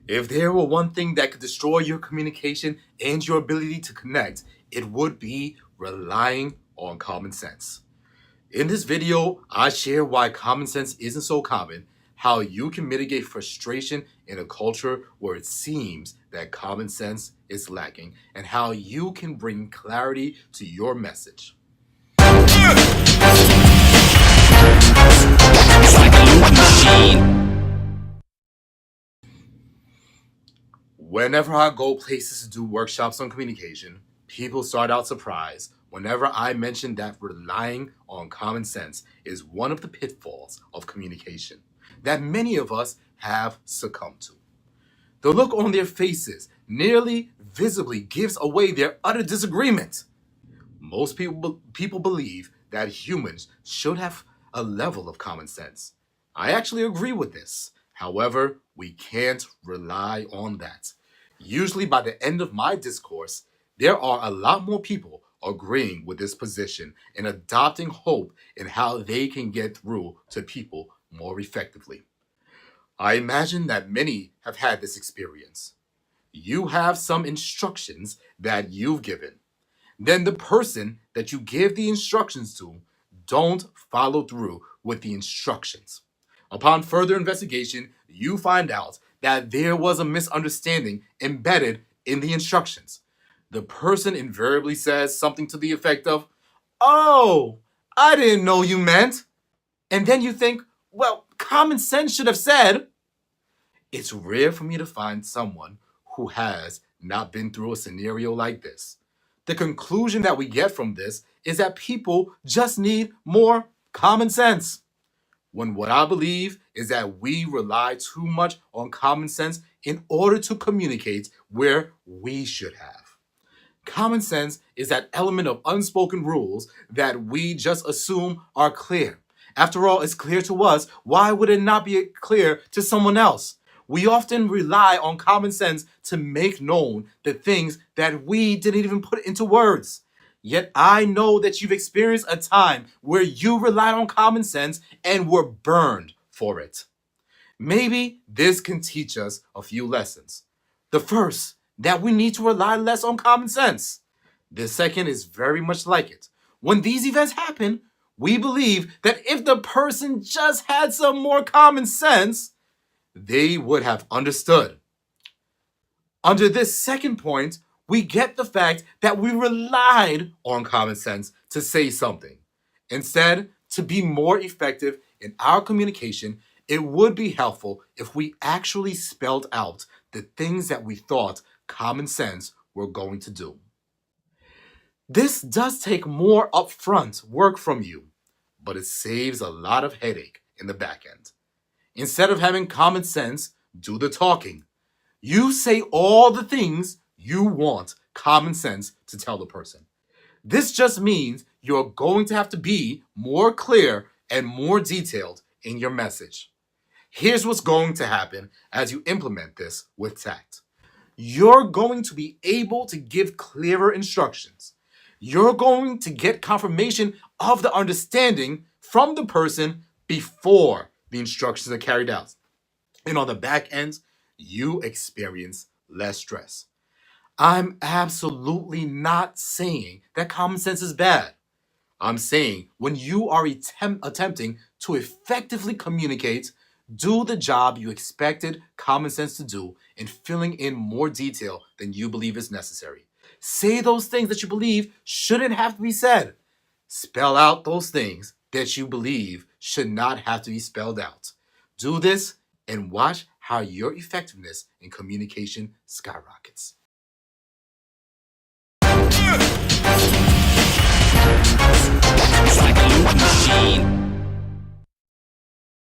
If there were one thing that could destroy your communication and your ability to connect, it would be relying on common sense. In this video, I share why common sense isn't so common, how you can mitigate frustration in a culture where it seems that common sense is lacking, and how you can bring clarity to your message. Whenever I go places to do workshops on communication, people start out surprised whenever I mention that relying on common sense is one of the pitfalls of communication that many of us have succumbed to. The look on their faces nearly visibly gives away their utter disagreement. Most people believe that humans should have a level of common sense. I actually agree with this. However, we can't rely on that. Usually, by the end of my discourse, there are a lot more people agreeing with this position and adopting hope in how they can get through to people more effectively. I imagine that many have had this experience. You have some instructions that you've given. Then the person that you give the instructions to don't follow through with the instructions. Upon further investigation, you find out that there was a misunderstanding embedded in the instructions. The person invariably says something to the effect of, "Oh, I didn't know you meant." And then you think, well, common sense should have said. It's rare for me to find someone who has not been through a scenario like this. The conclusion that we get from this is that people just need more common sense. When what I believe is that we rely too much on common sense in order to communicate where we should have. Common sense is that element of unspoken rules that we just assume are clear. After all, it's clear to us. Why would it not be clear to someone else? We often rely on common sense to make known the things that we didn't even put into words. Yet I know that you've experienced a time where you relied on common sense and were burned for it. Maybe this can teach us a few lessons. The first, that we need to rely less on common sense. The second is very much like it. When these events happen, we believe that if the person just had some more common sense, they would have understood. Under this second point, we get the fact that we relied on common sense to say something. Instead, to be more effective in our communication, it would be helpful if we actually spelled out the things that we thought common sense were going to do. This does take more upfront work from you, but it saves a lot of headache in the back end. Instead of having common sense do the talking, you say all the things you want common sense to tell the person. This just means you're going to have to be more clear and more detailed in your message. Here's what's going to happen as you implement this with tact. You're going to be able to give clearer instructions. You're going to get confirmation of the understanding from the person before the instructions are carried out. And on the back end, you experience less stress. I'm absolutely not saying that common sense is bad. I'm saying when you are attempting to effectively communicate, do the job you expected common sense to do in filling in more detail than you believe is necessary. Say those things that you believe shouldn't have to be said. Spell out those things that you believe should not have to be spelled out. Do this and watch how your effectiveness in communication skyrockets.